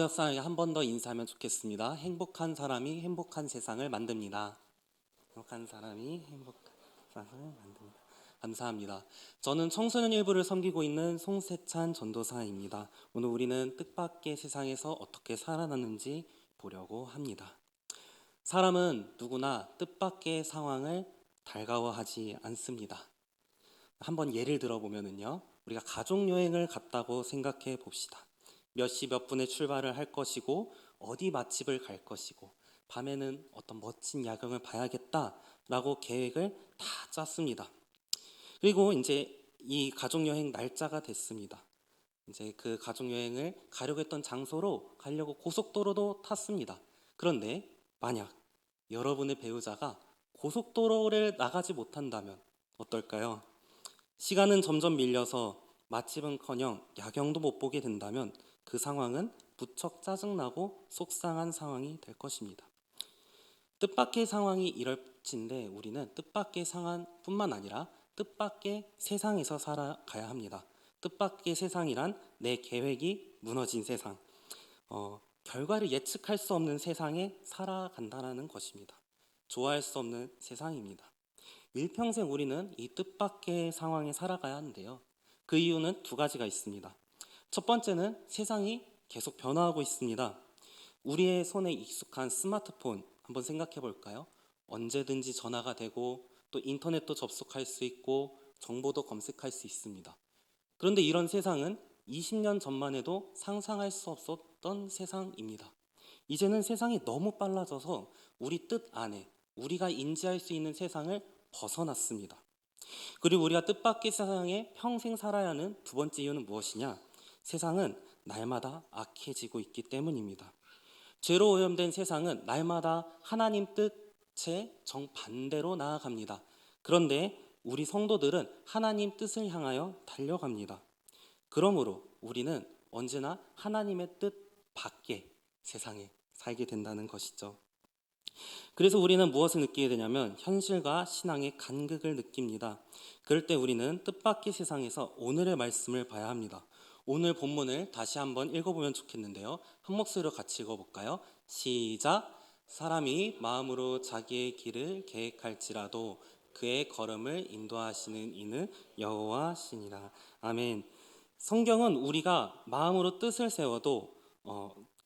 옆 사람에게 한 번 더 인사하면 좋겠습니다. 행복한 사람이 행복한 세상을 만듭니다. 행복한 사람이 행복한 세상을 만듭니다. 감사합니다. 저는 청소년 일부를 섬기고 있는 송세찬 전도사입니다. 오늘 우리는 뜻밖의 세상에서 어떻게 살아나는지 보려고 합니다. 사람은 누구나 뜻밖의 상황을 달가워하지 않습니다. 한번 예를 들어보면요, 우리가 가족 여행을 갔다고 생각해 봅시다. 몇 시 몇 분에 출발을 할 것이고 어디 맛집을 갈 것이고 밤에는 어떤 멋진 야경을 봐야겠다라고 계획을 다 짰습니다. 그리고 이제 이 가족 여행 날짜가 됐습니다. 이제 그 가족 여행을 가려고 했던 장소로 가려고 고속도로도 탔습니다. 그런데 만약 여러분의 배우자가 고속도로를 나가지 못한다면 어떨까요? 시간은 점점 밀려서 맛집은커녕 야경도 못 보게 된다면 그 상황은 무척 짜증나고 속상한 상황이 될 것입니다. 뜻밖의 상황이 이럴진데 우리는 뜻밖의 상황뿐만 아니라 뜻밖의 세상에서 살아가야 합니다. 뜻밖의 세상이란 내 계획이 무너진 세상, 결과를 예측할 수 없는 세상에 살아간다는 것입니다. 좋아할 수 없는 세상입니다. 일평생 우리는 이 뜻밖의 상황에 살아가야 하는데요. 그 이유는 두 가지가 있습니다. 첫 번째는 세상이 계속 변화하고 있습니다. 우리의 손에 익숙한 스마트폰 한번 생각해 볼까요? 언제든지 전화가 되고 또 인터넷도 접속할 수 있고 정보도 검색할 수 있습니다. 그런데 이런 세상은 20년 전만 해도 상상할 수 없었던 세상입니다. 이제는 세상이 너무 빨라져서 우리 뜻 안에 우리가 인지할 수 있는 세상을 벗어났습니다. 그리고 우리가 뜻밖의 세상에 평생 살아야 하는 두 번째 이유는 무엇이냐? 세상은 날마다 악해지고 있기 때문입니다. 죄로 오염된 세상은 날마다 하나님 뜻의 정반대로 나아갑니다. 그런데 우리 성도들은 하나님 뜻을 향하여 달려갑니다. 그러므로 우리는 언제나 하나님의 뜻 밖의 세상에 살게 된다는 것이죠. 그래서 우리는 무엇을 느끼게 되냐면 현실과 신앙의 간극을 느낍니다. 그럴 때 우리는 뜻밖의 세상에서 오늘의 말씀을 봐야 합니다. 오늘 본문을 다시 한번 읽어보면 좋겠는데요. 한 목소리로 같이 읽어볼까요? 시작! 사람이 마음으로 자기의 길을 계획할지라도 그의 걸음을 인도하시는 이는 여호와시니라. 아멘. 성경은 우리가 마음으로 뜻을 세워도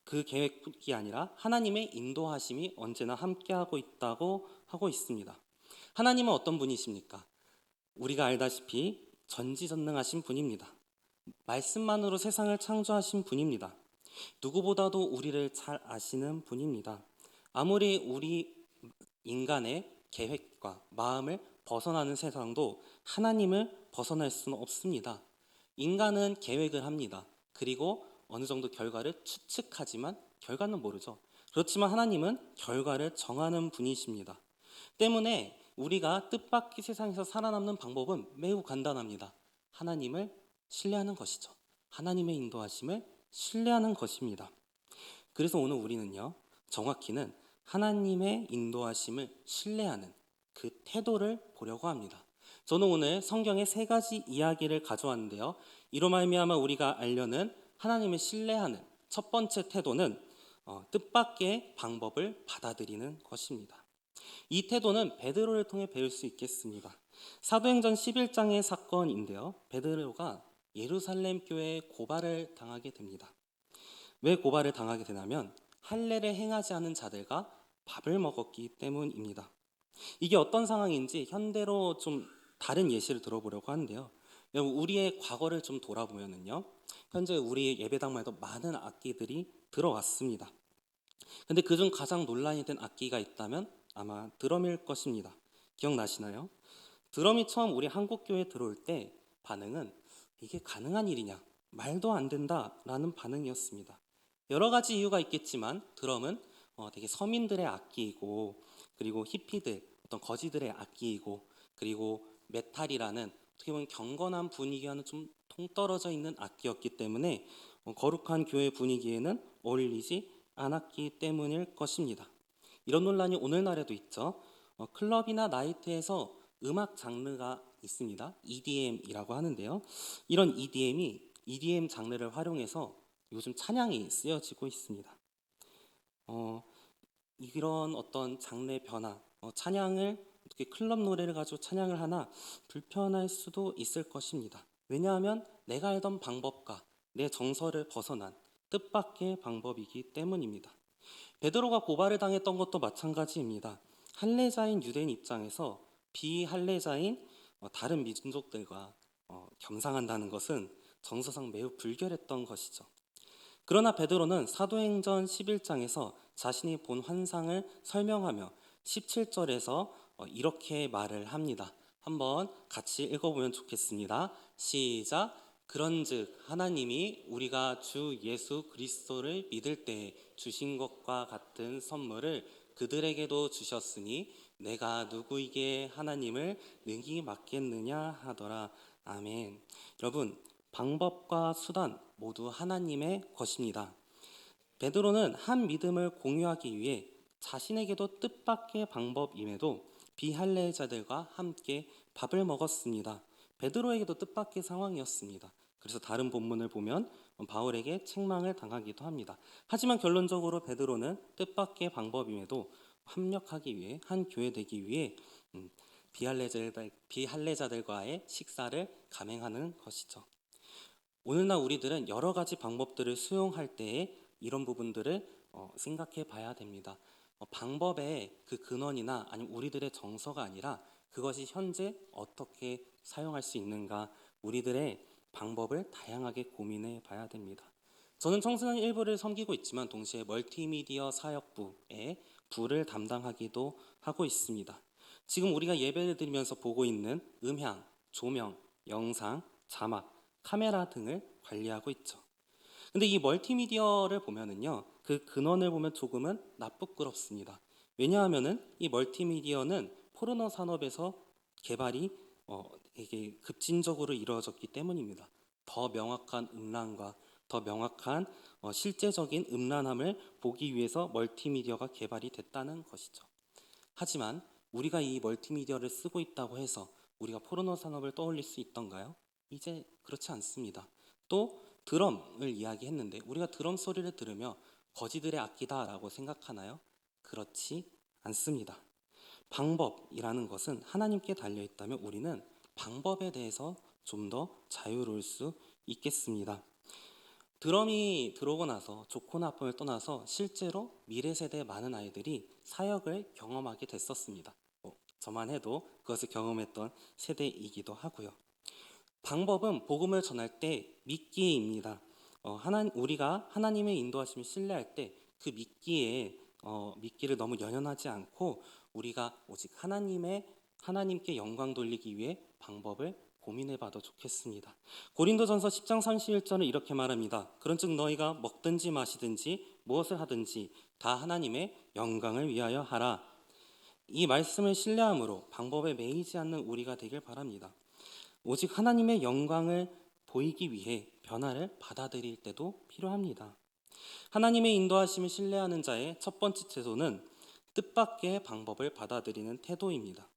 그 계획이 아니라 하나님의 인도하심이 언제나 함께하고 있다고 하고 있습니다. 하나님은 어떤 분이십니까? 우리가 알다시피 전지전능하신 분입니다. 말씀만으로 세상을 창조하신 분입니다. 누구보다도 우리를 잘 아시는 분입니다. 아무리 우리 인간의 계획과 마음을 벗어나는 세상도 하나님을 벗어날 수는 없습니다. 인간은 계획을 합니다. 그리고 어느 정도 결과를 추측하지만 결과는 모르죠. 그렇지만 하나님은 결과를 정하는 분이십니다. 때문에 우리가 뜻밖의 세상에서 살아남는 방법은 매우 간단합니다. 하나님을 신뢰하는 것이죠. 하나님의 인도하심을 신뢰하는 것입니다. 그래서 오늘 우리는요, 정확히는 하나님의 인도하심을 신뢰하는 그 태도를 보려고 합니다. 저는 오늘 성경의 세 가지 이야기를 가져왔는데요. 이로 말미암아 우리가 알려는 하나님을 신뢰하는 첫 번째 태도는 뜻밖의 방법을 받아들이는 것입니다. 이 태도는 베드로를 통해 배울 수 있겠습니다. 사도행전 11장의 사건인데요. 베드로가 예루살렘 교회에 고발을 당하게 됩니다. 왜 고발을 당하게 되냐면 할례를 행하지 않은 자들과 밥을 먹었기 때문입니다. 이게 어떤 상황인지 현대로 좀 다른 예시를 들어보려고 하는데요. 여러분, 우리의 과거를 좀 돌아보면요, 현재 우리 예배당마에도 많은 악기들이 들어왔습니다. 근데 그중 가장 논란이 된 악기가 있다면 아마 드럼일 것입니다. 기억나시나요? 드럼이 처음 우리 한국 교회에 들어올 때 반응은 이게 가능한 일이냐? 말도 안 된다라는 반응이었습니다. 여러 가지 이유가 있겠지만 드럼은 되게 서민들의 악기이고 그리고 히피들, 어떤 거지들의 악기이고 그리고 메탈이라는 어떻게 보면 경건한 분위기와는 좀 동떨어져 있는 악기였기 때문에 거룩한 교회 분위기에는 어울리지 않았기 때문일 것입니다. 이런 논란이 오늘날에도 있죠. 클럽이나 나이트에서 음악 장르가 있습니다. EDM이라고 하는데요. 이런 EDM 장르를 활용해서 요즘 찬양이 쓰여지고 있습니다. 이런 어떤 장르의 변화, 찬양을 어떻게 클럽 노래를 가지고 찬양을 하나 불편할 수도 있을 것입니다. 왜냐하면 내가 알던 방법과 내 정서를 벗어난 뜻밖의 방법이기 때문입니다. 베드로가 고발을 당했던 것도 마찬가지입니다. 할례자인 유대인 입장에서 비할례자인 다른 민족들과 겸상한다는 것은 정서상 매우 불결했던 것이죠. 그러나 베드로는 사도행전 11장에서 자신이 본 환상을 설명하며 17절에서 이렇게 말을 합니다. 한번 같이 읽어보면 좋겠습니다. 시작. 그런즉 하나님이 우리가 주 예수 그리스도를 믿을 때 주신 것과 같은 선물을 그들에게도 주셨으니 내가 누구에게 하나님을 능히 맡겠느냐 하더라. 아멘. 여러분, 방법과 수단 모두 하나님의 것입니다. 베드로는 한 믿음을 공유하기 위해 자신에게도 뜻밖의 방법임에도 비할례자들과 함께 밥을 먹었습니다. 베드로에게도 뜻밖의 상황이었습니다. 그래서 다른 본문을 보면 바울에게 책망을 당하기도 합니다. 하지만 결론적으로 베드로는 뜻밖의 방법임에도 합력하기 위해 한 교회 되기 위해 비할례자들과의 식사를 감행하는 것이죠. 오늘날 우리들은 여러 가지 방법들을 수용할 때에 이런 부분들을 생각해 봐야 됩니다. 방법의 그 근원이나 아니면 우리들의 정서가 아니라 그것이 현재 어떻게 사용할 수 있는가, 우리들의 방법을 다양하게 고민해 봐야 됩니다. 저는 청소년 일부를 섬기고 있지만 동시에 멀티미디어 사역부의 부를 담당하기도 하고 있습니다. 지금 우리가 예배를 드리면서 보고 있는 음향, 조명, 영상, 자막, 카메라 등을 관리하고 있죠. 근데 이 멀티미디어를 보면은요, 그 근원을 보면 조금은 나쁘끄럽습니다. 왜냐하면은 이 멀티미디어는 포르노 산업에서 개발이 이게 급진적으로 이루어졌기 때문입니다. 더 명확한 음란과 더 명확한 실제적인 음란함을 보기 위해서 멀티미디어가 개발이 됐다는 것이죠. 하지만 우리가 이 멀티미디어를 쓰고 있다고 해서 우리가 포르노 산업을 떠올릴 수 있던가요? 이제 그렇지 않습니다. 또 드럼을 이야기했는데 우리가 드럼 소리를 들으며 거지들의 악기다라고 생각하나요? 그렇지 않습니다. 방법이라는 것은 하나님께 달려 있다면 우리는 방법에 대해서 좀 더 자유로울 수 있겠습니다. 드럼이 들어오고 나서 좋고 나쁨을 떠나서 실제로 미래 세대의 많은 아이들이 사역을 경험하게 됐었습니다. 저만 해도 그것을 경험했던 세대이기도 하고요. 방법은 복음을 전할 때 믿기입니다. 우리가 하나님의 인도하심을 신뢰할 때 그 믿기를 너무 연연하지 않고 우리가 오직 하나님께 영광 돌리기 위해 방법을 고민해봐도 좋겠습니다. 고린도전서 10장 31절은 이렇게 말합니다. 그런즉 너희가 먹든지 마시든지 무엇을 하든지 다 하나님의 영광을 위하여 하라. 이 말씀을 신뢰함으로 방법에 매이지 않는 우리가 되길 바랍니다. 오직 하나님의 영광을 보이기 위해 변화를 받아들일 때도 필요합니다. 하나님의 인도하심을 신뢰하는 자의 첫 번째 태도는 뜻밖의 방법을 받아들이는 태도입니다.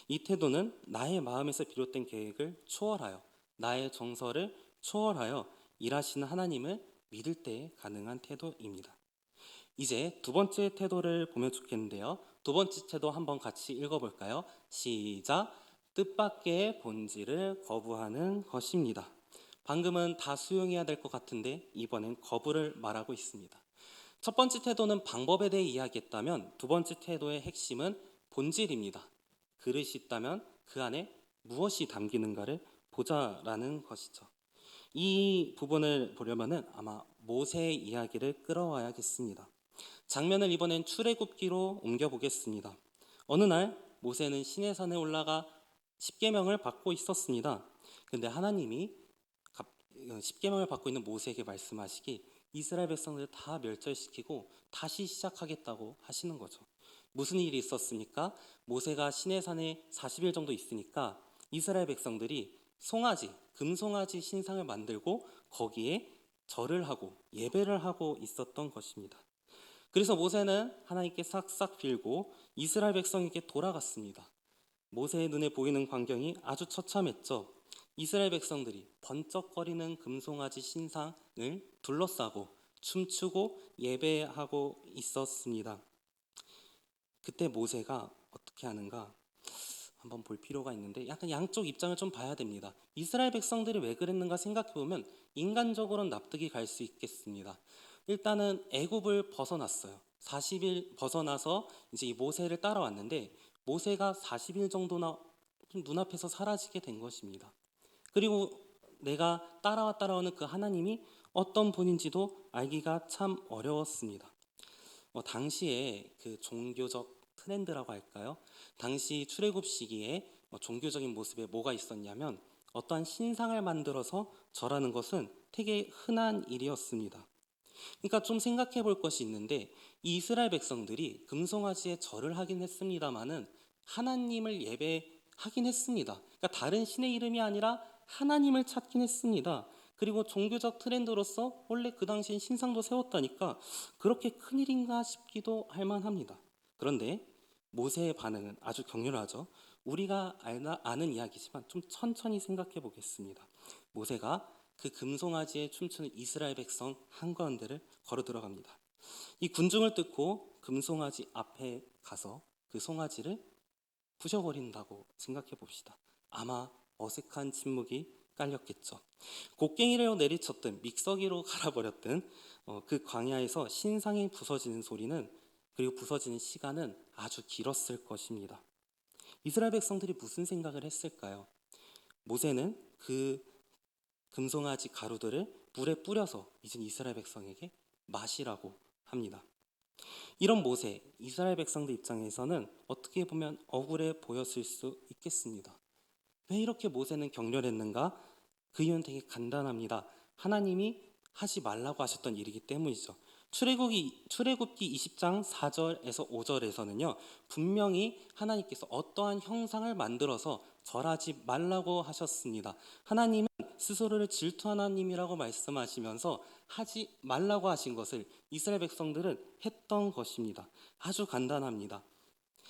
이 태도는 나의 마음에서 비롯된 계획을 초월하여 나의 정서를 초월하여 일하시는 하나님을 믿을 때 가능한 태도입니다. 이제 두 번째 태도를 보면 좋겠는데요. 두 번째 태도 한번 같이 읽어볼까요? 시작. 뜻밖의 본질을 거부하는 것입니다. 방금은 다 수용해야 될 것 같은데 이번엔 거부를 말하고 있습니다. 첫 번째 태도는 방법에 대해 이야기했다면 두 번째 태도의 핵심은 본질입니다. 그릇이 있다면 그 안에 무엇이 담기는가를 보자라는 것이죠. 이 부분을 보려면은 아마 모세의 이야기를 끌어와야겠습니다. 장면을 이번엔 출애굽기로 옮겨보겠습니다. 어느 날 모세는 시내산에 올라가 십계명을 받고 있었습니다. 근데 하나님이 십계명을 받고 있는 모세에게 말씀하시기 이스라엘 백성들을 다 멸절시키고 다시 시작하겠다고 하시는 거죠. 무슨 일이 있었습니까? 모세가 시내산에 40일 정도 있으니까 이스라엘 백성들이 금송아지 신상을 만들고 거기에 절을 하고 예배를 하고 있었던 것입니다. 그래서 모세는 하나님께 싹싹 빌고 이스라엘 백성에게 돌아갔습니다. 모세의 눈에 보이는 광경이 아주 처참했죠. 이스라엘 백성들이 번쩍거리는 금송아지 신상을 둘러싸고 춤추고 예배하고 있었습니다. 그때 모세가 어떻게 하는가 한번 볼 필요가 있는데, 약간 양쪽 입장을 좀 봐야 됩니다. 이스라엘 백성들이 왜 그랬는가 생각해보면 인간적으로는 납득이 갈 수 있겠습니다. 일단은 애굽을 벗어났어요. 40일 벗어나서 이제 이 모세를 따라왔는데, 모세가 40일 정도나 좀 눈앞에서 사라지게 된 것입니다. 그리고 내가 따라오는 그 하나님이 어떤 분인지도 알기가 참 어려웠습니다. 당시에 그 종교적 트렌드라고 할까요? 당시 출애굽 시기에 종교적인 모습에 뭐가 있었냐면, 어떠한 신상을 만들어서 절하는 것은 되게 흔한 일이었습니다. 그러니까 좀 생각해 볼 것이 있는데, 이 이스라엘 백성들이 금송아지에 절을 하긴 했습니다마는 하나님을 예배하긴 했습니다. 그러니까 다른 신의 이름이 아니라 하나님을 찾긴 했습니다. 그리고 종교적 트렌드로서 원래 그 당시엔 신상도 세웠다니까 그렇게 큰일인가 싶기도 할 만합니다. 그런데 모세의 반응은 아주 격렬하죠. 우리가 아는 이야기지만 좀 천천히 생각해 보겠습니다. 모세가 그 금송아지에 춤추는 이스라엘 백성 한가운데를 걸어 들어갑니다. 이 군중을 뚫고 금송아지 앞에 가서 그 송아지를 부셔버린다고 생각해 봅시다. 아마 어색한 침묵이 깔렸겠죠. 곡괭이로 내리쳤든 믹서기로 갈아버렸든 그 광야에서 신상이 부서지는 소리는, 그리고 부서지는 시간은 아주 길었을 것입니다. 이스라엘 백성들이 무슨 생각을 했을까요? 모세는 그 금송아지 가루들을 물에 뿌려서 이젠 이스라엘 백성에게 마시라고 합니다. 이런 모세, 이스라엘 백성들 입장에서는 어떻게 보면 억울해 보였을 수 있겠습니다. 왜 이렇게 모세는 격렬했는가? 그 이유는 되게 간단합니다. 하나님이 하지 말라고 하셨던 일이기 때문이죠. 출애굽기 20장 4절에서 5절에서는요, 분명히 하나님께서 어떠한 형상을 만들어서 절하지 말라고 하셨습니다. 하나님은 스스로를 질투 하나님이라고 말씀하시면서 하지 말라고 하신 것을 이스라엘 백성들은 했던 것입니다. 아주 간단합니다.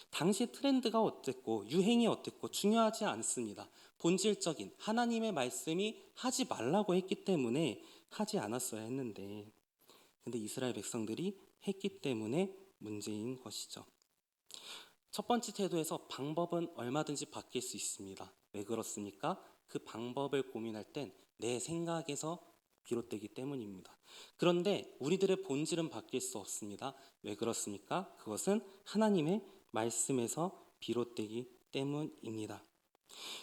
당시 트렌드가 어땠고 유행이 어땠고 중요하지 않습니다. 본질적인 하나님의 말씀이 하지 말라고 했기 때문에 하지 않았어야 했는데, 근데 이스라엘 백성들이 했기 때문에 문제인 것이죠. 첫 번째 태도에서 방법은 얼마든지 바뀔 수 있습니다. 왜 그렇습니까? 그 방법을 고민할 땐 내 생각에서 비롯되기 때문입니다. 그런데 우리들의 본질은 바뀔 수 없습니다. 왜 그렇습니까? 그것은 하나님의 말씀에서 비롯되기 때문입니다.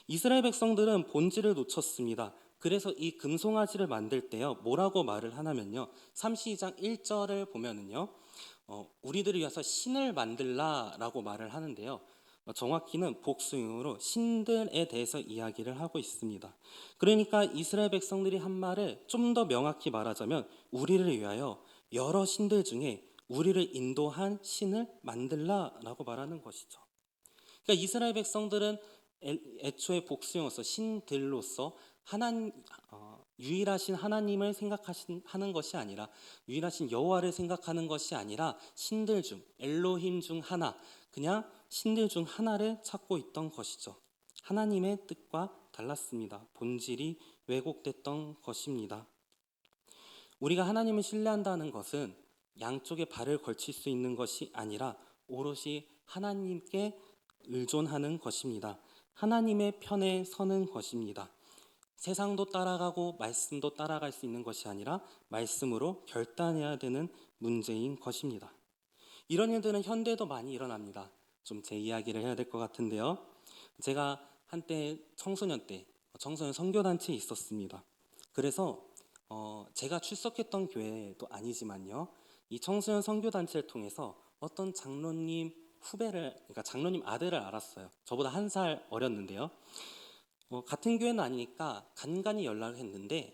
이스라엘 백성들은 본질을 놓쳤습니다. 그래서 이 금송아지를 만들 때요, 뭐라고 말을 하냐면요, 32장 1절을 보면은요, 우리들을 위해서 신을 만들라라고 말을 하는데요, 정확히는 복수형으로 신들에 대해서 이야기를 하고 있습니다. 그러니까 이스라엘 백성들이 한 말을 좀 더 명확히 말하자면, 우리를 위하여 여러 신들 중에 우리를 인도한 신을 만들라라고 말하는 것이죠. 그러니까 이스라엘 백성들은 애초에 복수형으로서 신들로서 유일하신 하나님을 생각하는 것이 아니라, 유일하신 여호와를 생각하는 것이 아니라 신들 중 엘로힘 중 하나, 그냥 신들 중 하나를 찾고 있던 것이죠. 하나님의 뜻과 달랐습니다. 본질이 왜곡됐던 것입니다. 우리가 하나님을 신뢰한다는 것은 양쪽에 발을 걸칠 수 있는 것이 아니라 오롯이 하나님께 의존하는 것입니다. 하나님의 편에 서는 것입니다. 세상도 따라가고 말씀도 따라갈 수 있는 것이 아니라 말씀으로 결단해야 되는 문제인 것입니다. 이런 일들은 현대에도 많이 일어납니다. 좀 제 이야기를 해야 될 것 같은데요. 제가 한때 청소년 선교단체에 있었습니다. 그래서 제가 출석했던 교회도 아니지만요, 이 청소년 선교단체를 통해서 어떤 장로님 그러니까 장로님 아들을 알았어요. 저보다 1살 어렸는데요. 같은 교회는 아니니까 간간히 연락을 했는데,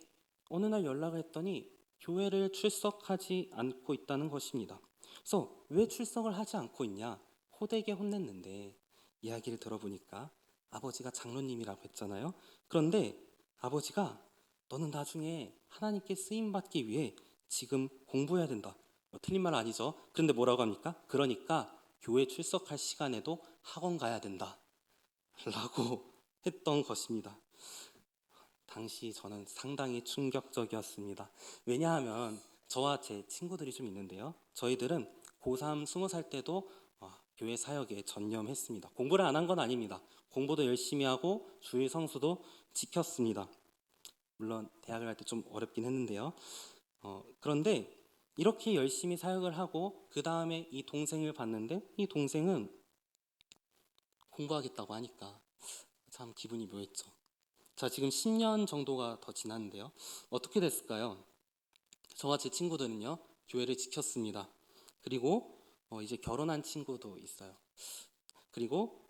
어느 날 연락을 했더니 교회를 출석하지 않고 있다는 것입니다. 그래서 왜 출석을 하지 않고 있냐, 호되게 혼냈는데, 이야기를 들어보니까 아버지가 장로님이라고 했잖아요. 그런데 아버지가 너는 나중에 하나님께 쓰임받기 위해 지금 공부해야 된다. 틀린 말 아니죠. 그런데 뭐라고 합니까? 그러니까 교회 출석할 시간에도 학원 가야 된다 라고 했던 것입니다. 당시 저는 상당히 충격적이었습니다. 왜냐하면 저와 제 친구들이 좀 있는데요. 저희들은 고3 20살 때도 교회 사역에 전념했습니다. 공부를 안 한 건 아닙니다. 공부도 열심히 하고 주일 성수도 지켰습니다. 물론 대학을 갈 때 좀 어렵긴 했는데요. 그런데 이렇게 열심히 사역을 하고 그 다음에 이 동생을 봤는데 이 동생은 공부하겠다고 하니까 참 기분이 묘했죠. 자, 지금 10년 정도가 더 지났는데요. 어떻게 됐을까요? 저와 제 친구들은요, 교회를 지켰습니다. 그리고 이제 결혼한 친구도 있어요. 그리고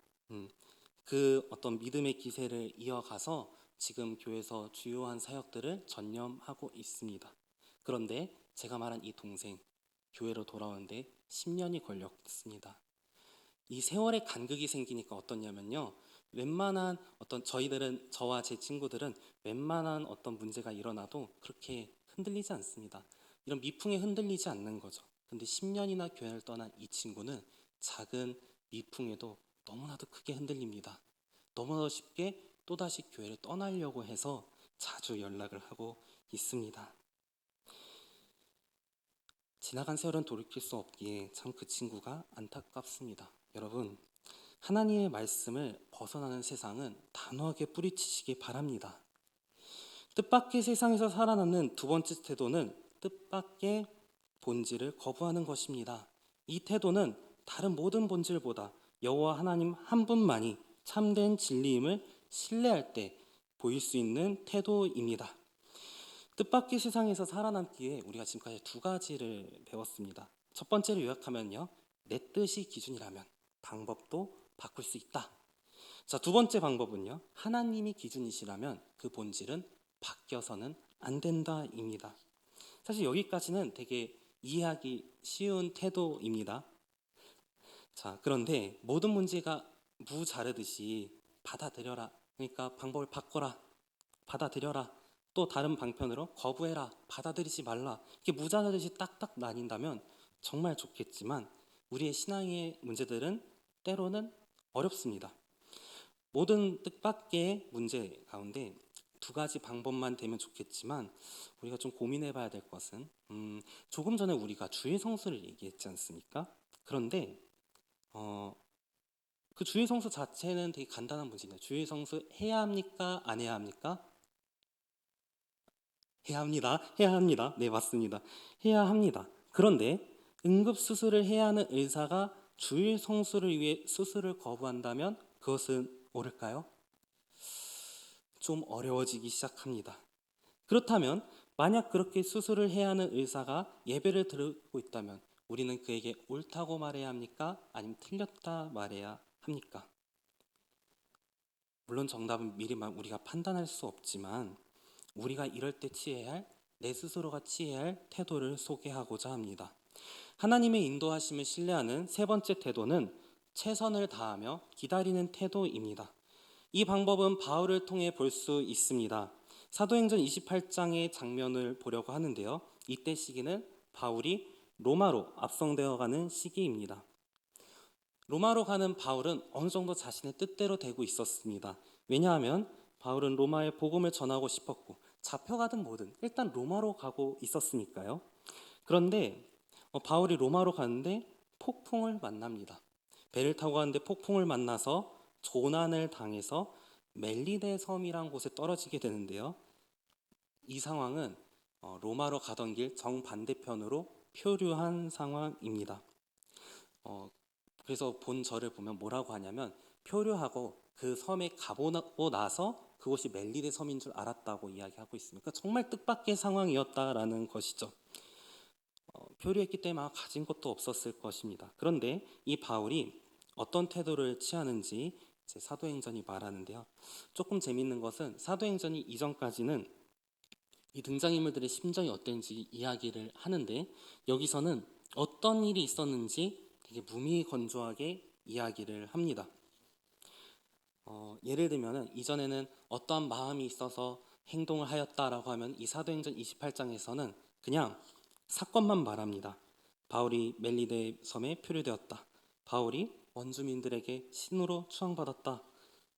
그 어떤 믿음의 기세를 이어가서 지금 교회에서 주요한 사역들을 전념하고 있습니다. 그런데 제가 말한 이 동생, 교회로 돌아오는데 10년이 걸렸습니다. 이 세월의 간극이 생기니까 어떻냐면요. 웬만한 어떤 저와 제 친구들은 웬만한 어떤 문제가 일어나도 그렇게 흔들리지 않습니다. 이런 미풍에 흔들리지 않는 거죠. 근데 10년이나 교회를 떠난 이 친구는 작은 미풍에도 너무나도 크게 흔들립니다. 너무나도 쉽게 또다시 교회를 떠나려고 해서 자주 연락을 하고 있습니다. 지나간 세월은 돌이킬 수 없기에 참 그 친구가 안타깝습니다. 여러분, 하나님의 말씀을 벗어나는 세상은 단호하게 뿌리치시기 바랍니다. 뜻밖의 세상에서 살아남는 두 번째 태도는 뜻밖의 본질을 거부하는 것입니다. 이 태도는 다른 모든 본질보다 여호와 하나님 한 분만이 참된 진리임을 신뢰할 때 보일 수 있는 태도입니다. 뜻밖의 세상에서 살아남기에 우리가 지금까지 두 가지를 배웠습니다. 첫 번째를 요약하면요. 내 뜻이 기준이라면 방법도 바꿀 수 있다. 자, 두 번째 방법은요. 하나님이 기준이시라면 그 본질은 바뀌어서는 안 된다입니다. 사실 여기까지는 되게 이해하기 쉬운 태도입니다. 자, 그런데 모든 문제가 무 자르듯이 받아들여라. 그러니까 방법을 바꿔라. 받아들여라. 또 다른 방편으로 거부해라. 받아들이지 말라. 이렇게 무 자르듯이 딱딱 나뉜다면 정말 좋겠지만 우리의 신앙의 문제들은 때로는 어렵습니다. 모든 뜻밖의 문제 가운데 두 가지 방법만 되면 좋겠지만 우리가 좀 고민해 봐야 될 것은 조금 전에 우리가 주의 성수를 얘기했지 않습니까? 그런데 그 주의 성수 자체는 되게 간단한 문제입니다. 주의 성수 해야 합니까? 안 해야 합니까? 해야 합니다. 해야 합니다. 네, 맞습니다. 해야 합니다. 그런데 응급수술을 해야 하는 의사가 주의 성수를 위해 수술을 거부한다면 그것은 옳을까요? 좀 어려워지기 시작합니다. 그렇다면 만약 그렇게 수술을 해야 하는 의사가 예배를 드리고 있다면 우리는 그에게 옳다고 말해야 합니까? 아니면 틀렸다 말해야 합니까? 물론 정답은 미리 우리가 판단할 수 없지만 우리가 이럴 때 취해야 할, 내 스스로가 취해야 할 태도를 소개하고자 합니다. 하나님의 인도하심을 신뢰하는 세 번째 태도는 최선을 다하며 기다리는 태도입니다. 이 방법은 바울을 통해 볼 수 있습니다. 사도행전 28장의 장면을 보려고 하는데요. 이때 시기는 바울이 로마로 압송되어 가는 시기입니다. 로마로 가는 바울은 어느 정도 자신의 뜻대로 되고 있었습니다. 왜냐하면 바울은 로마에 복음을 전하고 싶었고 잡혀가든 뭐든 일단 로마로 가고 있었으니까요. 그런데 바울이 로마로 가는데 폭풍을 만납니다. 배를 타고 가는데 폭풍을 만나서 조난을 당해서 멜리데 섬이란 곳에 떨어지게 되는데요. 이 상황은 로마로 가던 길 정반대편으로 표류한 상황입니다. 그래서 본 절을 보면 뭐라고 하냐면 표류하고 그 섬에 가보고 나서 그곳이 멜리데 섬인 줄 알았다고 이야기하고 있습니다. 그러니까 정말 뜻밖의 상황이었다라는 것이죠. 표류했기 때문에 가진 것도 없었을 것입니다. 그런데 이 바울이 어떤 태도를 취하는지 이제 사도행전이 말하는데요. 조금 재밌는 것은 사도행전이 이전까지는 이 등장인물들의 심정이 어땠는지 이야기를 하는데 여기서는 어떤 일이 있었는지 되게 무미건조하게 이야기를 합니다. 예를 들면 이전에는 어떠한 마음이 있어서 행동을 하였다라고 하면 이 사도행전 28장에서는 그냥 사건만 말합니다. 바울이 멜리데 섬에 표류되었다. 바울이 원주민들에게 신으로 추앙받았다.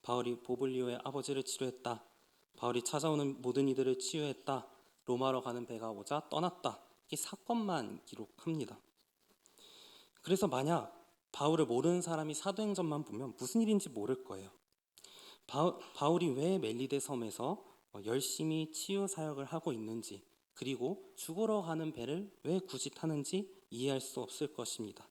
바울이 보블리오의 아버지를 치료했다. 바울이 찾아오는 모든 이들을 치유했다. 로마로 가는 배가 오자 떠났다. 이 사건만 기록합니다. 그래서 만약 바울을 모르는 사람이 사도행전만 보면 무슨 일인지 모를 거예요. 바울이 왜 멜리데 섬에서 열심히 치유 사역을 하고 있는지, 그리고 죽으러 가는 배를 왜 굳이 타는지 이해할 수 없을 것입니다.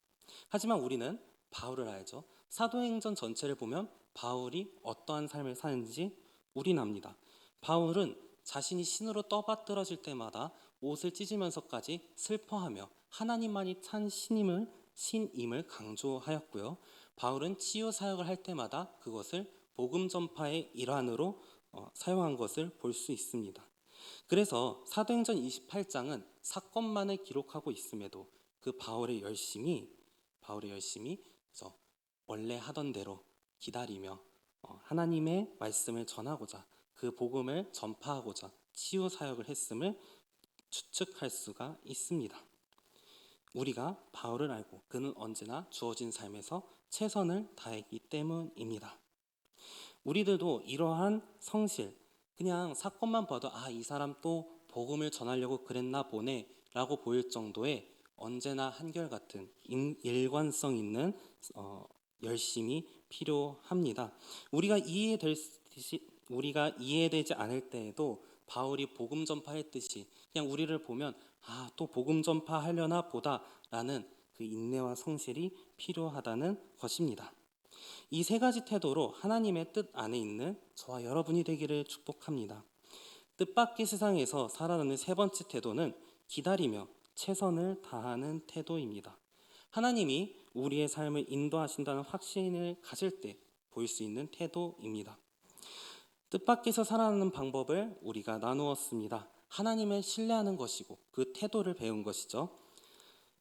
하지만 우리는 바울을 알죠. 사도행전 전체를 보면 바울이 어떠한 삶을 사는지 우리는 압니다. 바울은 자신이 신으로 떠받들어질 때마다 옷을 찢으면서까지 슬퍼하며 하나님만이 참 신임을 강조하였고요. 바울은 치유 사역을 할 때마다 그것을 복음 전파의 일환으로 사용한 것을 볼 수 있습니다. 그래서 사도행전 28장은 사건만을 기록하고 있음에도 그 바울의 열심이 그래서 원래 하던 대로 기다리며 하나님의 말씀을 전하고자 그 복음을 전파하고자 치유 사역을 했음을 추측할 수가 있습니다. 우리가 바울을 알고 그는 언제나 주어진 삶에서 최선을 다했기 때문입니다. 우리들도 이러한 성실, 그냥 사건만 봐도 이 사람 또 복음을 전하려고 그랬나 보네 라고 보일 정도의 언제나 한결같은 일관성 있는 열심이 필요합니다. 우리가 이해되지 않을 때에도 바울이 복음 전파했듯이 그냥 우리를 보면 또 복음 전파하려나 보다라는 그 인내와 성실이 필요하다는 것입니다. 이 세 가지 태도로 하나님의 뜻 안에 있는 저와 여러분이 되기를 축복합니다. 뜻밖의 세상에서 살아가는 세 번째 태도는 기다리며 최선을 다하는 태도입니다. 하나님이 우리의 삶을 인도하신다는 확신을 가질 때 보일 수 있는 태도입니다. 뜻밖에서 살아가는 방법을 우리가 나누었습니다. 하나님을 신뢰하는 것이고 그 태도를 배운 것이죠.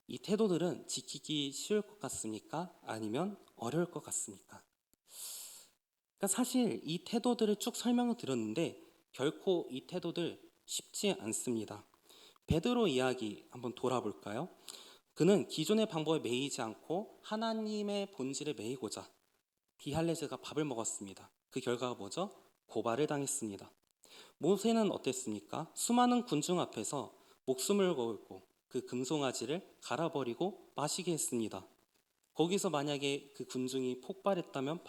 이 태도들은 지키기 쉬울 것 같습니까? 아니면 어려울 것 같습니까? 그러니까 사실 이 태도들을 쭉 설명을 드렸는데 결코 이 태도들 쉽지 않습니다. 베드로 이야기 한번 돌아볼까요? 그는 기존의 방법에 매이지 않고 하나님의 본질에 매이고자 비할레스가 밥을 먹었습니다. 그 결과가 뭐죠? 고발을 당했습니다. 모세는 어땠습니까? 수많은 군중 앞에서 목숨을 걸고 그 금송아지를 갈아버리고 마시게 했습니다. 거기서 만약에 그 군중이 폭발했다면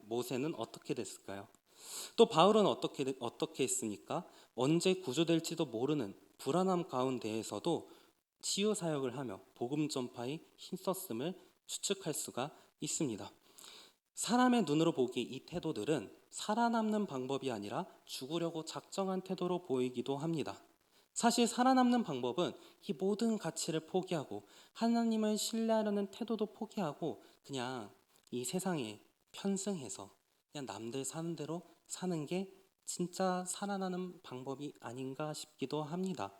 모세는 어떻게 됐을까요? 또 바울은 어떻게 했습니까? 언제 구조될지도 모르는 불안함 가운데에서도 치유 사역을 하며 복음 전파에 힘썼음을 추측할 수가 있습니다. 사람의 눈으로 보기에 이 태도들은 살아남는 방법이 아니라 죽으려고 작정한 태도로 보이기도 합니다. 사실 살아남는 방법은 이 모든 가치를 포기하고 하나님을 신뢰하려는 태도도 포기하고 그냥 이 세상에 편승해서 그냥 남들 사는 대로 사는 게 진짜 살아나는 방법이 아닌가 싶기도 합니다.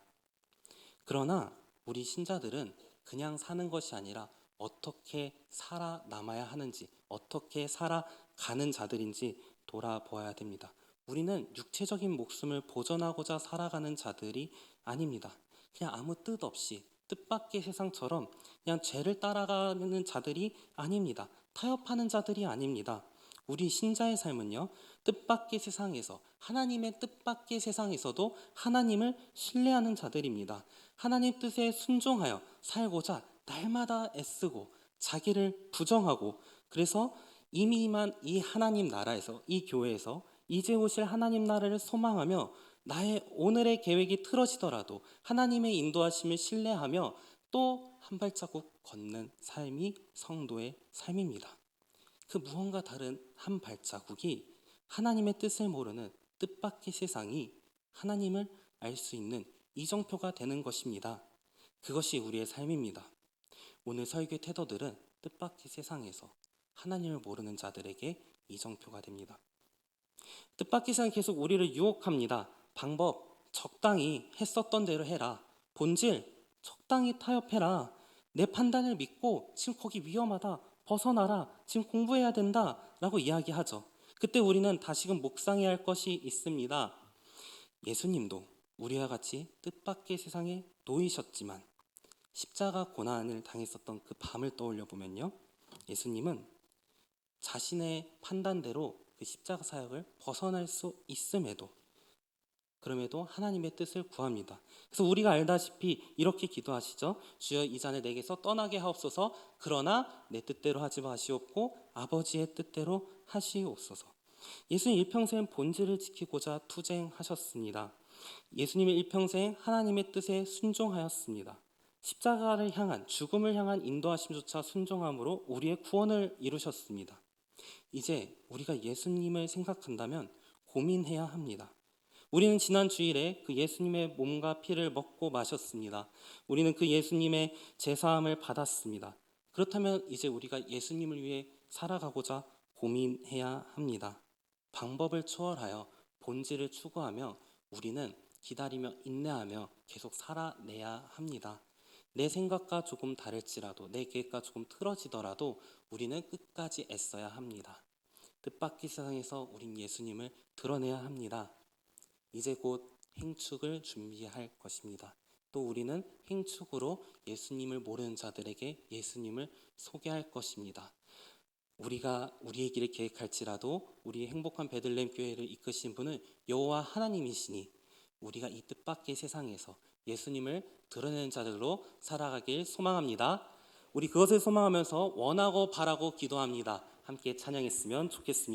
그러나 우리 신자들은 그냥 사는 것이 아니라 어떻게 살아남아야 하는지, 어떻게 살아가는 자들인지 돌아보아야 됩니다. 우리는 육체적인 목숨을 보존하고자 살아가는 자들이 아닙니다. 그냥 아무 뜻 없이 뜻밖의 세상처럼 그냥 죄를 따라가는 자들이 아닙니다. 타협하는 자들이 아닙니다. 우리 신자의 삶은요, 뜻밖의 세상에서 하나님의 뜻밖의 세상에서도 하나님을 신뢰하는 자들입니다. 하나님 뜻에 순종하여 살고자 날마다 애쓰고 자기를 부정하고 그래서 이미 임한 이 하나님 나라에서 이 교회에서 이제 오실 하나님 나라를 소망하며 나의 오늘의 계획이 틀어지더라도 하나님의 인도하심을 신뢰하며 또 한 발자국 걷는 삶이 성도의 삶입니다. 그 무언가 다른 한 발자국이 하나님의 뜻을 모르는 뜻밖의 세상이 하나님을 알 수 있는 이정표가 되는 것입니다. 그것이 우리의 삶입니다. 오늘 설교의 태도들은 뜻밖의 세상에서 하나님을 모르는 자들에게 이정표가 됩니다. 뜻밖의 세상이 계속 우리를 유혹합니다. 방법 적당히 했었던 대로 해라. 본질 적당히 타협해라. 내 판단을 믿고 지금 거기 위험하다. 벗어나라. 지금 공부해야 된다. 라고 이야기하죠. 그때 우리는 다시금 묵상해야 할 것이 있습니다. 예수님도 우리와 같이 뜻밖의 세상에 놓이셨지만 십자가 고난을 당했었던 그 밤을 떠올려 보면요. 예수님은 자신의 판단대로 그 십자가 사역을 벗어날 수 있음에도 그럼에도 하나님의 뜻을 구합니다. 그래서 우리가 알다시피 이렇게 기도하시죠. 주여 이 잔을 내게서 떠나게 하옵소서. 그러나 내 뜻대로 하지 마시옵고 아버지의 뜻대로 하시옵소서. 예수님 일평생 본질을 지키고자 투쟁하셨습니다. 예수님의 일평생 하나님의 뜻에 순종하였습니다. 십자가를 향한 죽음을 향한 인도하심조차 순종함으로 우리의 구원을 이루셨습니다. 이제 우리가 예수님을 생각한다면 고민해야 합니다. 우리는 지난 주일에 그 예수님의 몸과 피를 먹고 마셨습니다. 우리는 그 예수님의 제사함을 받았습니다. 그렇다면 이제 우리가 예수님을 위해 살아가고자 고민해야 합니다. 방법을 초월하여 본질을 추구하며 우리는 기다리며 인내하며 계속 살아내야 합니다. 내 생각과 조금 다를지라도 내 계획과 조금 틀어지더라도 우리는 끝까지 애써야 합니다. 뜻밖의 세상에서 우린 예수님을 드러내야 합니다. 이제 곧 행축을 준비할 것입니다. 또 우리는 행축으로 예수님을 모르는 자들에게 예수님을 소개할 것입니다. 우리가 우리의 길을 계획할지라도 우리의 행복한 베들레헴 교회를 이끄신 분은 여호와 하나님이시니 우리가 이 뜻밖의 세상에서 예수님을 드러내는 자들로 살아가길 소망합니다. 우리 그것을 소망하면서 원하고 바라고 기도합니다. 함께 찬양했으면 좋겠습니다.